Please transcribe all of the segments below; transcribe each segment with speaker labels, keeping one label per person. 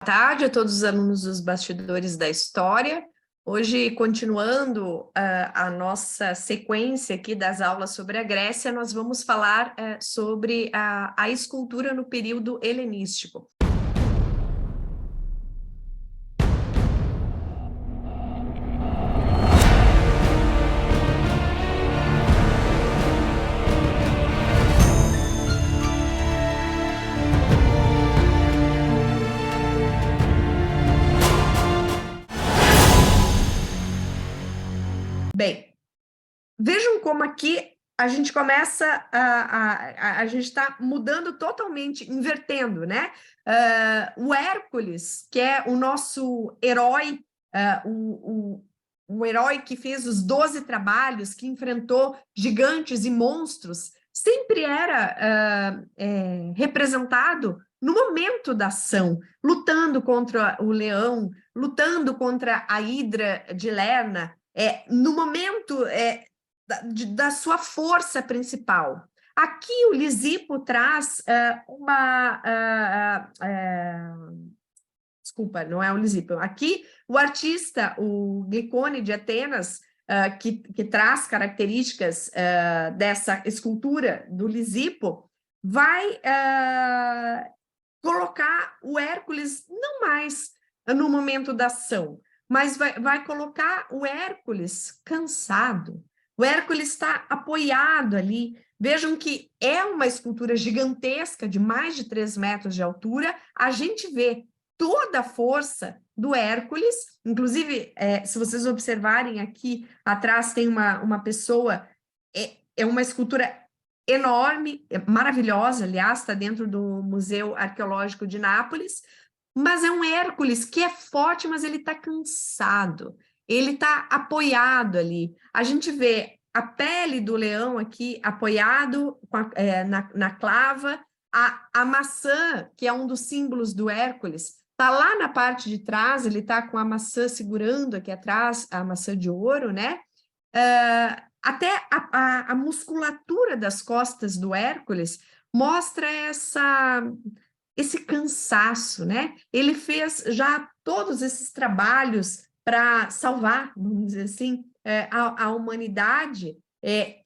Speaker 1: Boa tarde a todos os alunos dos Bastidores da História. Hoje, continuando a nossa sequência aqui das aulas sobre a Grécia, nós vamos falar sobre a escultura no período helenístico. Bem, vejam como aqui a gente começa, a gente está mudando totalmente, invertendo, né? O Hércules, que é o nosso herói, o herói que fez os 12 trabalhos, que enfrentou gigantes e monstros, sempre era representado no momento da ação, lutando contra o leão, lutando contra a hidra de Lerna, no momento da sua força principal. Aqui o Lisipo traz desculpa, não é o Lisipo. Aqui o artista, o Glicone de Atenas, que traz características dessa escultura do Lisipo, vai colocar o Hércules não mais no momento da ação, mas vai colocar o Hércules cansado. O Hércules está apoiado ali. Vejam que é uma escultura gigantesca, de mais de 3 metros de altura. A gente vê toda a força do Hércules, inclusive, se vocês observarem aqui atrás tem uma pessoa, é uma escultura enorme, maravilhosa, aliás, está dentro do Museu Arqueológico de Nápoles, mas é um Hércules que é forte, mas ele está cansado, ele está apoiado ali. A gente vê a pele do leão aqui apoiado na clava, a maçã, que é um dos símbolos do Hércules, está lá na parte de trás, ele está com a maçã segurando aqui atrás, a maçã de ouro, né? Até a musculatura das costas do Hércules mostra esse cansaço, né? Ele fez já todos esses trabalhos para salvar, vamos dizer assim, a humanidade,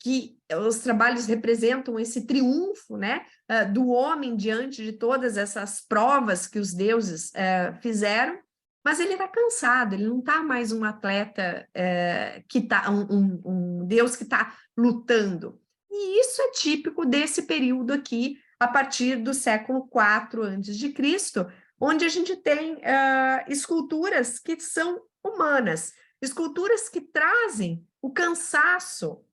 Speaker 1: que os trabalhos representam esse triunfo, né, do homem diante de todas essas provas que os deuses fizeram, mas ele está cansado, ele não está mais um atleta que está, um deus que está lutando. E isso é típico desse período aqui, a partir do século IV a.C., onde a gente tem esculturas que são humanas, esculturas que trazem o cansaço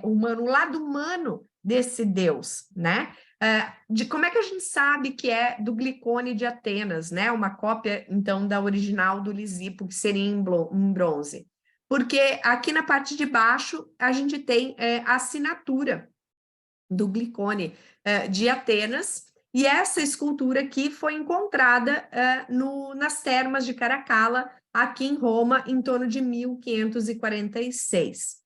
Speaker 1: humano, o lado humano desse Deus, né? De como é que a gente sabe que é do Glicone de Atenas, né? Uma cópia, então, da original do Lisipo, que seria em bronze. Porque aqui na parte de baixo a gente tem a assinatura do Glicone de Atenas, e essa escultura aqui foi encontrada nas termas de Caracalla, aqui em Roma, em torno de 1546.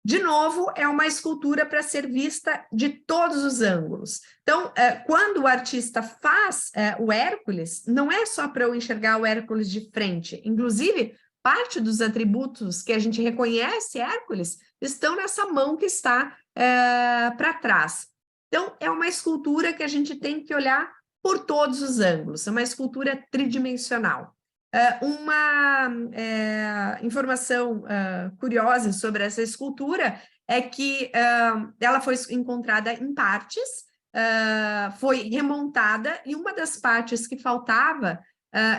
Speaker 1: De novo, é uma escultura para ser vista de todos os ângulos. Então, quando o artista faz o Hércules, não é só para eu enxergar o Hércules de frente. Inclusive, parte dos atributos que a gente reconhece Hércules estão nessa mão que está para trás. Então, é uma escultura que a gente tem que olhar por todos os ângulos. É uma escultura tridimensional. Uma informação curiosa sobre essa escultura é que ela foi encontrada em partes, foi remontada, e uma das partes que faltava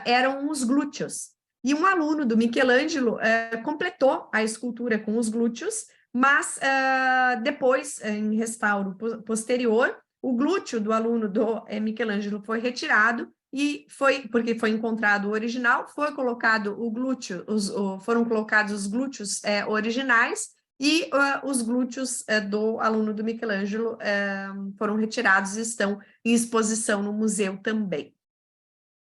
Speaker 1: eram os glúteos. E um aluno do Michelangelo completou a escultura com os glúteos, mas depois, em restauro posterior, o glúteo do aluno do Michelangelo foi retirado, e porque foi encontrado o original, foi colocado o glúteo, foram colocados os glúteos originais, e os glúteos do aluno do Michelangelo foram retirados e estão em exposição no museu também.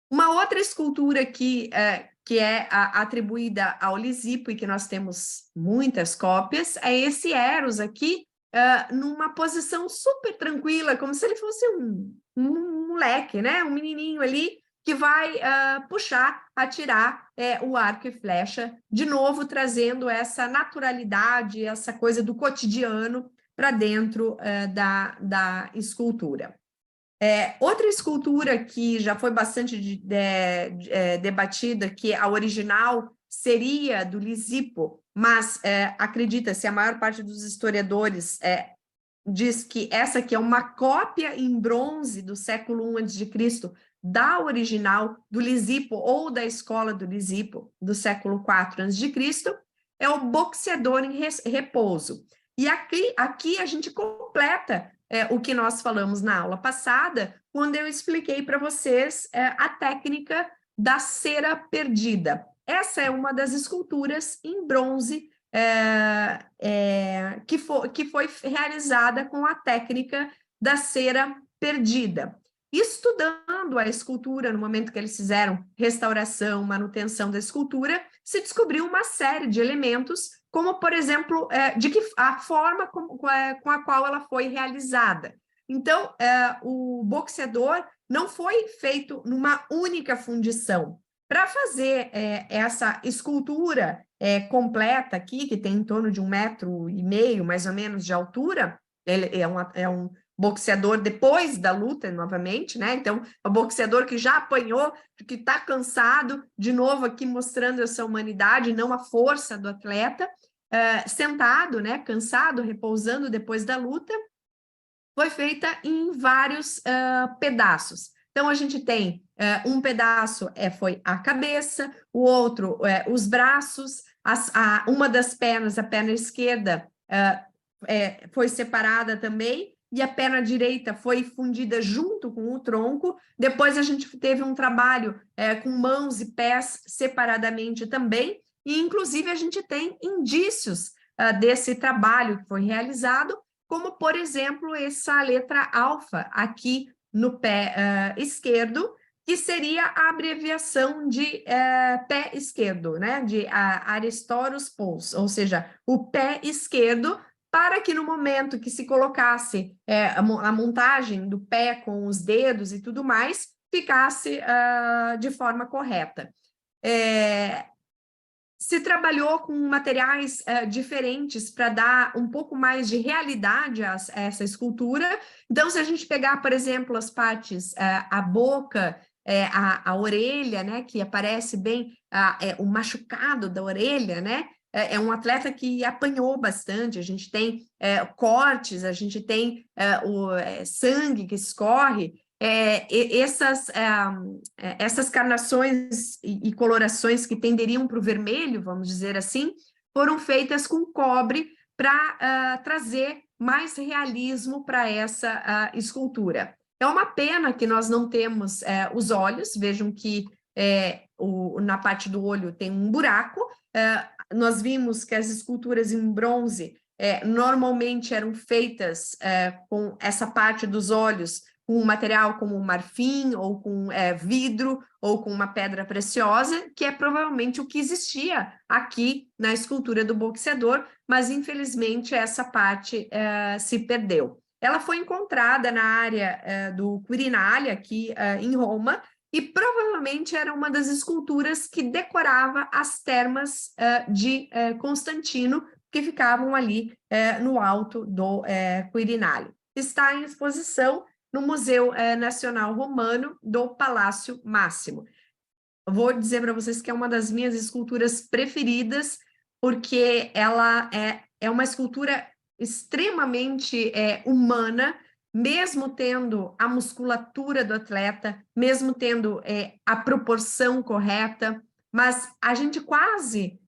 Speaker 1: Uma outra escultura que é atribuída ao Lisipo, e que nós temos muitas cópias, é esse Eros aqui, numa posição super tranquila, como se ele fosse um moleque, né? Um menininho ali, que vai puxar, atirar o arco e flecha, de novo trazendo essa naturalidade, essa coisa do cotidiano para dentro da escultura. Outra escultura que já foi bastante debatida, que a original seria do Lisipo, mas acredita-se, a maior parte dos historiadores diz que essa aqui é uma cópia em bronze do século I a.C., da original do Lisipo, ou da escola do Lisipo, do século IV a.C., é o boxeador em repouso. E aqui a gente completa o que nós falamos na aula passada, quando eu expliquei para vocês a técnica da cera perdida. Essa é uma das esculturas em bronze que foi realizada com a técnica da cera perdida. Estudando a escultura, no momento que eles fizeram restauração, manutenção da escultura, se descobriu uma série de elementos, como, por exemplo, a forma com a qual ela foi realizada. Então, o boxeador não foi feito numa única fundição. Para fazer essa escultura completa aqui, que tem em torno de 1,5 metro, mais ou menos, de altura, ele é um boxeador depois da luta, novamente, né? Então, é um boxeador que já apanhou, que está cansado, de novo aqui mostrando essa humanidade, não a força do atleta, sentado, né? Cansado, repousando depois da luta, foi feita em vários pedaços. Então, a gente tem um pedaço foi a cabeça, o outro os braços, uma das pernas, a perna esquerda, foi separada também, e a perna direita foi fundida junto com o tronco. Depois a gente teve um trabalho com mãos e pés separadamente também, e inclusive a gente tem indícios desse trabalho que foi realizado, como, por exemplo, essa letra alfa aqui no pé esquerdo, que seria a abreviação de pé esquerdo, né? De Aristoros Pous, ou seja, o pé esquerdo, para que no momento que se colocasse a montagem do pé com os dedos e tudo mais, ficasse de forma correta. Se trabalhou com materiais diferentes para dar um pouco mais de realidade a essa escultura. Então, se a gente pegar, por exemplo, as partes, a boca, a orelha, né, que aparece bem o machucado da orelha, né? É um atleta que apanhou bastante, a gente tem cortes, a gente tem o sangue que escorre. Essas carnações e colorações que tenderiam para o vermelho, vamos dizer assim, foram feitas com cobre para trazer mais realismo para essa escultura. É uma pena que nós não temos os olhos, vejam que na parte do olho tem um buraco. Nós vimos que as esculturas em bronze normalmente eram feitas com essa parte dos olhos, com um material como marfim, ou com vidro, ou com uma pedra preciosa, que é provavelmente o que existia aqui na escultura do boxeador, mas infelizmente essa parte se perdeu. Ela foi encontrada na área do Quirinale, aqui em Roma, e provavelmente era uma das esculturas que decorava as termas de Constantino, que ficavam ali no alto do Quirinale. Está em exposição no Museu Nacional Romano do Palácio Máximo. Eu vou dizer para vocês que é uma das minhas esculturas preferidas, porque ela é uma escultura extremamente humana, mesmo tendo a musculatura do atleta, mesmo tendo a proporção correta, mas a gente quase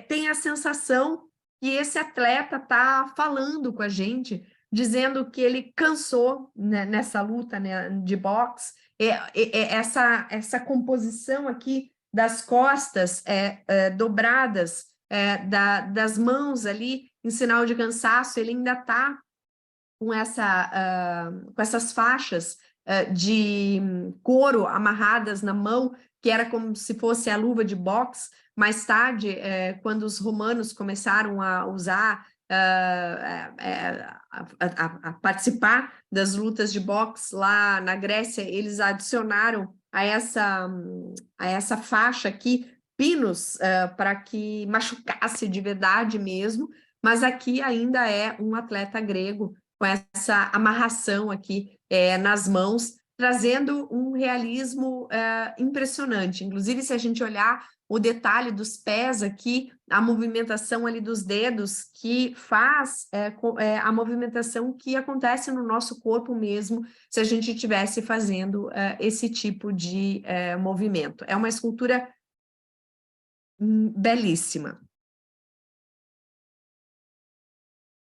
Speaker 1: tem a sensação que esse atleta está falando com a gente, dizendo que ele cansou, né, nessa luta, né, de boxe. Essa composição aqui das costas dobradas, das mãos ali, em sinal de cansaço, ele ainda está com essas faixas de couro amarradas na mão, que era como se fosse a luva de boxe. Mais tarde, quando os romanos começaram a usar, a participar das lutas de boxe lá na Grécia, eles adicionaram a essa faixa aqui, pinos, para que machucasse de verdade mesmo, mas aqui ainda é um atleta grego com essa amarração aqui nas mãos, trazendo um realismo impressionante. Inclusive, se a gente olhar o detalhe dos pés aqui, a movimentação ali dos dedos, que faz a movimentação que acontece no nosso corpo mesmo, se a gente estivesse fazendo esse tipo de movimento. É uma escultura belíssima.